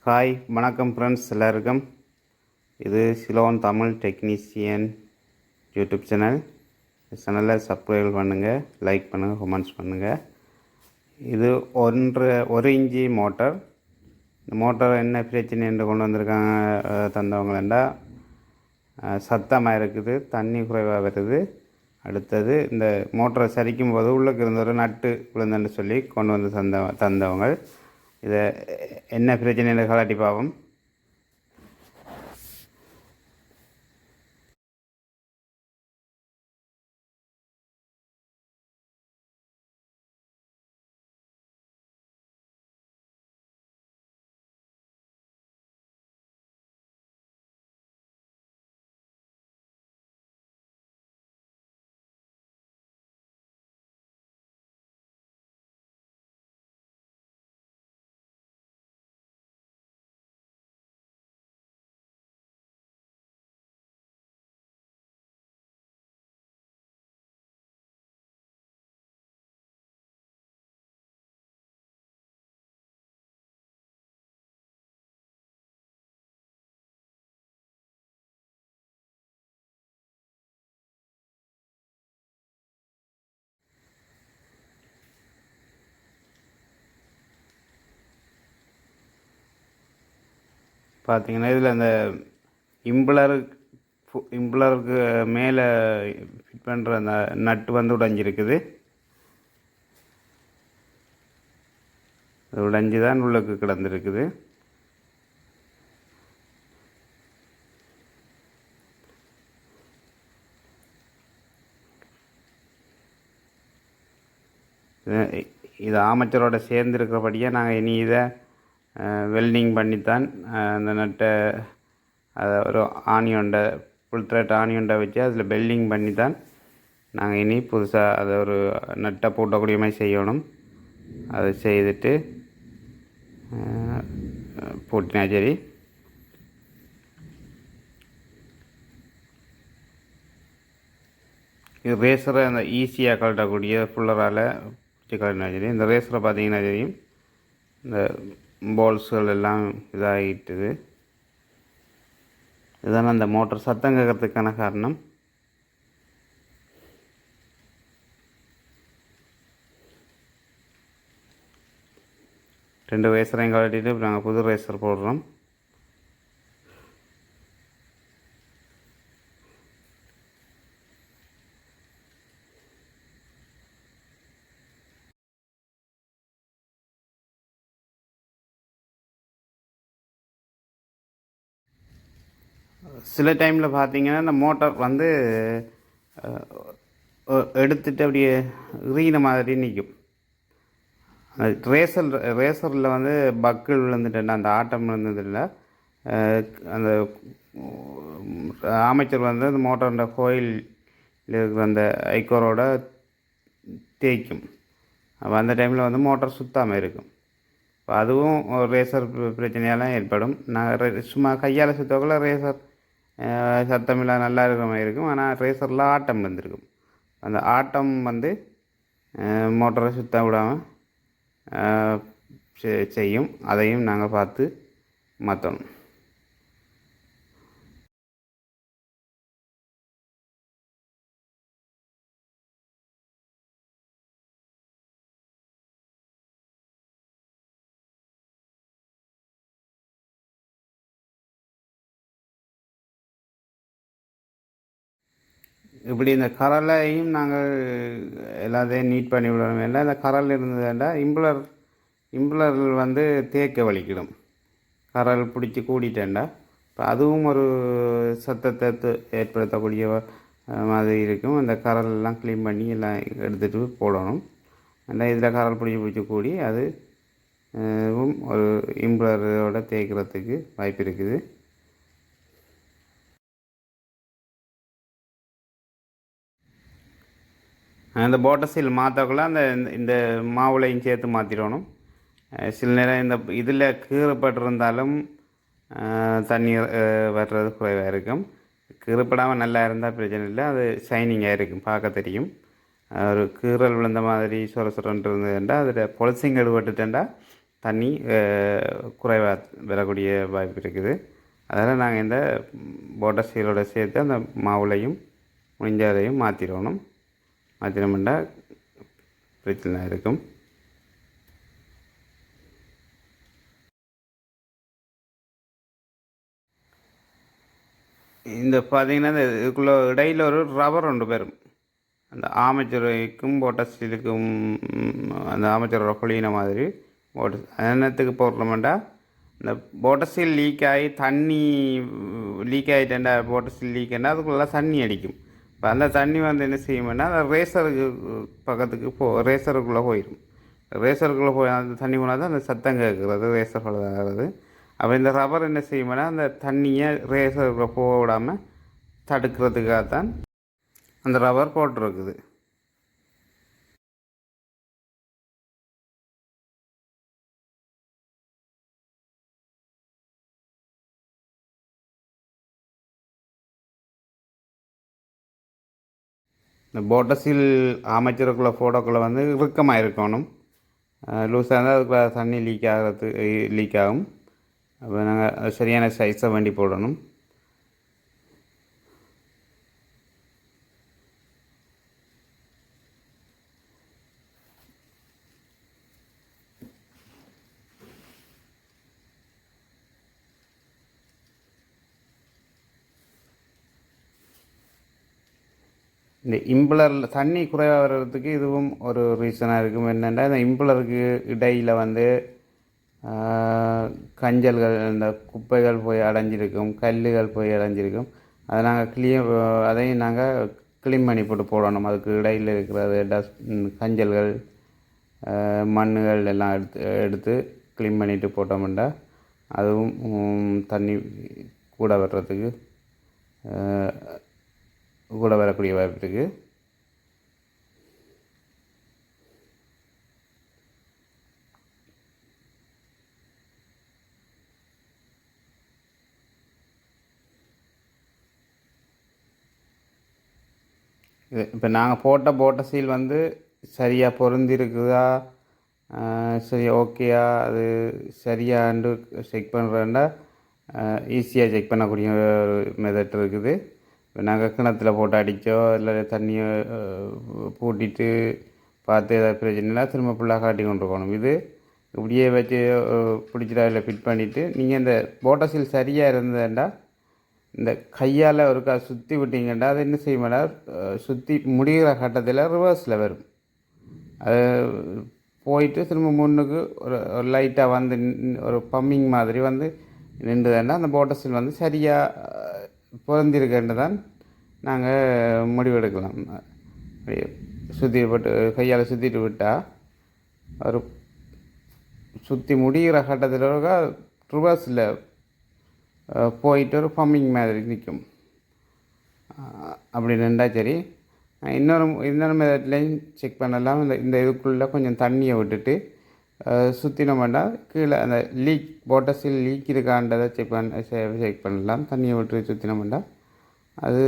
Hi வணக்கம் friends எல்லாருக்கும். இது Ceylon Tamil technician YouTube channel. சேனலை சப்ஸ்கிரைப் பண்ணுங்கள், லைக் பண்ணுங்கள், கமெண்ட்ஸ் பண்ணுங்கள். இது 1 இன்ச்சி மோட்டார். இந்த மோட்டார் என்ன பிரச்சனை என்று கொண்டு வந்திருக்காங்க தந்தவங்களா, சத்தமாக இருக்குது, தண்ணி குறைவாக வருது. அடுத்தது இந்த மோட்டரை சரிக்கும் போது உள்ளுக்கு இருந்த ஒரு நட்டு விழுந்துன்னு சொல்லி கொண்டு வந்து தந்தவங்க. இதை என்ன பிரச்சனை கலாட்டி பாவம். பார்த்தீங்கன்னா இதில் அந்த இம்புலருக்கு மேலே ஃபிட் பண்ணுற அந்த நட்டு வந்து உடைஞ்சிருக்குது. அது உடைஞ்சி தான் உள்ளுக்கு கிடந்திருக்குது. இது ஆமச்சரோட சேர்ந்துருக்கிறபடியாக நாங்கள் இனி இதை வெல்டிங் பண்ணித்தான் அந்த நட்டை அதை ஒரு ஆணியொண்டை ஃபுல் த்ரெட் ஆணியொண்டை வச்சு அதில் வெல்டிங் பண்ணி தான் நாங்கள் இனி புதுசாக அதை ஒரு நட்டை போட்டக்கூடிய மாதிரி செய்யணும். அதை செய்துட்டு போட்டினா சரி. இது ரேசரை அந்த ஈஸியாக கழட்டக்கூடிய ஃபுல்லரால் கழட்டினா சரி. இந்த ரேசரை பார்த்தீங்கன்னா தெரியும், இந்த பால்ஸ்கள் எல்லாம் இதாகிட்டுது. இதுதான் அந்த மோட்டர் சத்தம் கேட்கறதுக்கான காரணம். ரெண்டு ரேசரையும் கழட்டிட்டு நாங்கள் புது ரேசர் போடுறோம். சில டைமில் பார்த்தீங்கன்னா இந்த மோட்டார் வந்து எடுத்துகிட்டு அப்படியே ரீன மாதிரி நிற்கும். ரேசரில் வந்து பக்கிள் விழுந்துட்டேன், அந்த ஆட்டம் விழுந்ததில்லை. அந்த அமைச்சர் வந்து அந்த மோட்டாரோட கோயில் இருக்கிற அந்த ஐக்கோரோட தேய்க்கும். அப்போ அந்த டைமில் வந்து மோட்டார் சுத்தாமல் இருக்கும். இப்போ அதுவும் ஒரு ரேசர் பிரச்சனையெல்லாம் ஏற்படும். நான் சும்மா கையால் சுற்றக்குள்ள ரேசர் சத்தமில்லா நல்லா இருக்கிற மாதிரி இருக்கும். ஆனால் ரேசரில் ஆட்டம் வந்துருக்கும். அந்த ஆட்டம் வந்து மோட்டரை சுத்த விடாமல் செய்யும். அதையும் நாங்கள் பார்த்து மாற்றணும். இப்படி இந்த கரலையும் நாங்கள் எல்லாத்தையும் நீட் பண்ணி விடணும். இல்லை இந்த கரல் இருந்ததுண்டா இம்புலர் வந்து தேக்க வலிக்கிடும். கரல் பிடிச்சி கூடிட்டேன்டா இப்போ அதுவும் ஒரு சத்தத்தை ஏற்படுத்தக்கூடிய மாதிரி இருக்கும். அந்த கரலெல்லாம் க்ளீன் பண்ணி எல்லாம் எடுத்துகிட்டு போடணும். அந்த இதில் கரல் பிடிச்சி கூடி அது ஒரு இம்புலரோட தேய்க்கிறதுக்கு வாய்ப்பு இருக்குது. அந்த போட்டஸில் மாற்றக்குள்ள இந்த மாவுளையும் சேர்த்து மாற்றிடணும். சில நேரம் இந்த இதில் கீறப்பட்டிருந்தாலும் தண்ணீர் வர்றது குறைவாக இருக்கும். கீறப்படாமல் நல்லா இருந்தால் பிரச்சனை இல்லை, அது ஷைனிங்காக இருக்கும், பார்க்க தெரியும். ஒரு கீறல் விழுந்த மாதிரி சொர சொரன்ட்டு இருந்ததுண்டா அதில் பொலிசிங் எடுபட்டுட்டேன்டா தண்ணி குறைவாக வரக்கூடிய வாய்ப்பு இருக்குது. அதனால் நாங்கள் இந்த போட்டா சீலோட சேர்த்து அந்த மாவுலையும் முடிஞ்சதையும் மாற்றிடணும். மாற்றினோம்னா பிரச்சனை இருக்கும். இந்த பார்த்திங்கன்னா இந்த இதுக்குள்ளே இடையில் ஒரு ரப்பர் ஒன்று பெறும். அந்த ஆமைச்சுரைக்கும் போட்ட ஸ்டீலுக்கும் அந்த ஆமைச்சுரை பொழியின மாதிரி போட்டு என்னத்துக்கு போடுறோம்டா, இந்த போட்டஸ்டீல் லீக் ஆகி தண்ணி லீக் ஆகிட்டேன்டா, போட்டஸ்டீல் லீக் ஆகிட்டா அதுக்குள்ளே தண்ணி அடிக்கும். இப்போ அந்த தண்ணி வந்து என்ன செய்யும்னா அந்த ரேசருக்கு பக்கத்துக்கு ரேசருக்குள்ளே போயிடும். ரேசருக்குள்ளே போய் அந்த தண்ணி போனால் தான் அந்த சத்தம் கேட்குறது, ரேசர் பழுதாகிறது. அப்போ இந்த ரப்பர் என்ன செய்யும்னா அந்த தண்ணியை ரேசருக்குள்ளே போக விடாமல் தடுக்கிறதுக்காகத்தான் அந்த ரப்பர் போட்டிருக்குது. இந்த போட்டஸில் அமைச்சருக்குள்ள ஃபோட்டோக்குள்ளே வந்து இறுக்கமாக இருக்கணும். லூஸாக இருந்தால் அதுக்குள்ளே தண்ணி லீக் ஆகும். அப்போ நாங்கள் சரியான சைஸை வண்டி போடணும். இந்த இம்புலரில் தண்ணி குறைவாக வர்றதுக்கு இதுவும் ஒரு ரீசனாக இருக்கும். என்னென்னா இந்த இம்புலருக்கு இடையில் வந்து கஞ்சல்கள், இந்த குப்பைகள் போய் அடைஞ்சிருக்கும், கல்லுகள் போய் அடைஞ்சிருக்கும். அதை நாங்கள் அதையும் நாங்கள் க்ளீன் பண்ணி போடணும். அதுக்கு இடையில் இருக்கிறது கஞ்சல்கள், மண்ணுகள் எல்லாம் எடுத்து க்ளீன் பண்ணிவிட்டு போட்டோம்னா அதுவும் தண்ணி கூட வர்றதுக்கு கூட வரக்கூடிய வாய்ப்பு இருக்குது. இப்போ நாங்கள் போட்ட சீல் வந்து சரியாக பொருந்திருக்குதா, சரி ஓகேயா, அது சரியாண்டு செக் பண்ணுறேன்னா ஈஸியாக செக் பண்ணக்கூடிய ஒரு மெத்தட் இருக்குது. இப்போ நாங்கள் கிணத்துல போட்டு அடித்தோ இல்லை தண்ணியை பூட்டிட்டு பார்த்து ஏதாவது பிரச்சனைனா திரும்ப ஃபுல்லாக காட்டி கொண்டு இருக்கணும். இது இப்படியே வச்சு பிடிச்சிட்டா இல்லை ஃபிட் பண்ணிவிட்டு நீங்கள் இந்த போட்டஸில் சரியாக இருந்ததுண்டா இந்த கையால் ஒருக்கா சுற்றி விட்டீங்கன்னா அது என்ன செய்யுமாடா, சுற்றி முடிகிற கட்டத்தில் ரிவர்ஸில் வரும். அது போயிட்டு திரும்ப முன்னுக்கு ஒரு லைட்டாக வந்து ஒரு பம்மிங் மாதிரி வந்து நின்றுதுன்னா அந்த போட்டஸில் வந்து சரியாக பொருந்திருக்கேன்னு தான் நாங்கள் முடிவெடுக்கலாம். கையால் சுற்றிட்டு விட்டால் ஒரு சுற்றி முடிகிற கட்டத்தில் ரிவர்ஸில் போயிட்டு ஒரு பம்மிங் மாதிரி நிற்கும். அப்படி நின்றா சரி. இன்னொரு மெத்தட்லையும் செக் பண்ணலாம். இந்த இதுக்குள்ளே கொஞ்சம் தண்ணியை விட்டுட்டு சுற்றினோம்னா கீழே அந்த போட்டஸில் லீக் இருக்கான்றதை செக் பண்ணலாம். தண்ணியை விட்டு சுற்றினோம்னா அது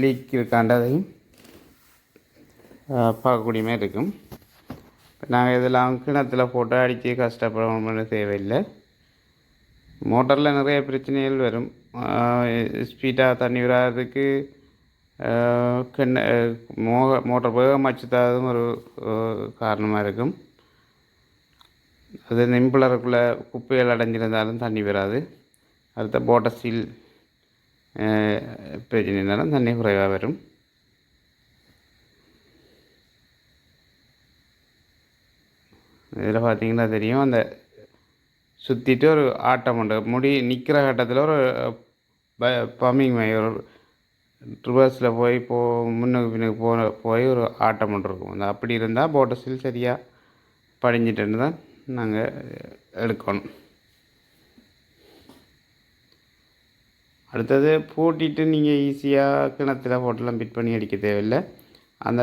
லீக் இருக்கான்றதையும் பார்க்கக்கூடிய மாதிரி இருக்கும். நாங்கள் இதெல்லாம் கிணத்துல போட்டு அடித்து கஷ்டப்பட தேவையில்லை. மோட்டரில் நிறைய பிரச்சனைகள் வரும். ஸ்பீடாக தண்ணி விடாததுக்கு மோட்டர் வேகமாக வச்சுதாதும் ஒரு காரணமாக இருக்கும். அது இம்புலருக்குள்ளே குப்பைகள் அடைஞ்சிருந்தாலும் தண்ணி வராது. அடுத்த போட்டஸில் பிரச்சனைனாலும் தண்ணி குறைவாக வரும். இதில் பார்த்திங்கன்னா தெரியும், அந்த சுற்றிட்டு ஒரு ஆட்டம் உண்டு. நிற்கிற கட்டத்தில் ஒரு பம்மிங் ஒரு ரிவர்ஸில் போய் முன்னுக்கு பின்னுக்கு போய் ஒரு ஆட்டம் ஒன்று இருக்கும். அந்த அப்படி இருந்தால் போட்டஸில் சரியாக படிஞ்சிட்டுன்னு தான் நாங்கள் எடுக்கணும். அடுத்தது பூட்டிட்டு நீங்கள் ஈஸியாக கிணத்துல போட்டெல்லாம் ஃபிட் பண்ணி அடிக்க தேவையில்லை. அந்த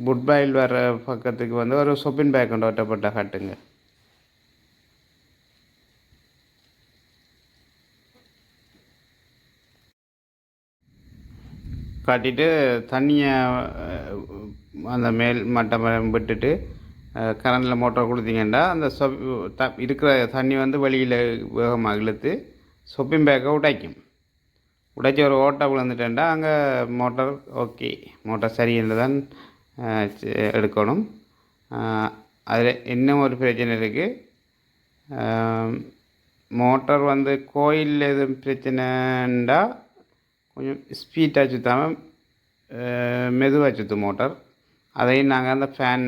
புட் பாயில் வர பக்கத்துக்கு வந்து ஒரு சொப்பின் பேக் கொண்டு ஒட்டப்பட்ட கட்டுங்க. காட்டிட்டு தண்ணியை அந்த மேல் மட்டம் விட்டுட்டு கரண்டில் மோட்டார் கொடுத்தீங்கன்னா அந்த இருக்கிற தண்ணி வந்து வெளியில் வேகமாக இழுத்து சொப்பிங் பேக்கை உடைக்கும். உடைச்சி ஒரு ஓட்டை விழுந்துட்டேன்டா அங்கே மோட்டார் ஓகே, மோட்டார் சரியில்லை தான் எடுக்கணும். அதில் இன்னும் ஒரு பிரச்சனை இருக்குது. மோட்டார் வந்து கோயிலில் எதுவும் பிரச்சனைண்டா கொஞ்சம் ஸ்பீடாக சுற்றாமல் மெதுவாக சுற்றும் மோட்டார். அதையும் நாங்கள் அந்த ஃபேன்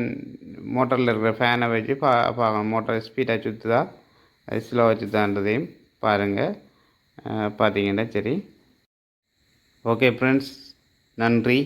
மோட்டரில் இருக்கிற ஃபேனை வச்சு பார்க்கணும். மோட்டார் ஸ்பீடாக சுற்றுதா அது ஸ்லோவாக சுற்றுதான்றதையும் பாருங்கள். பார்த்தீங்கன்னா சரி. ஓகே ஃப்ரெண்ட்ஸ், நன்றி.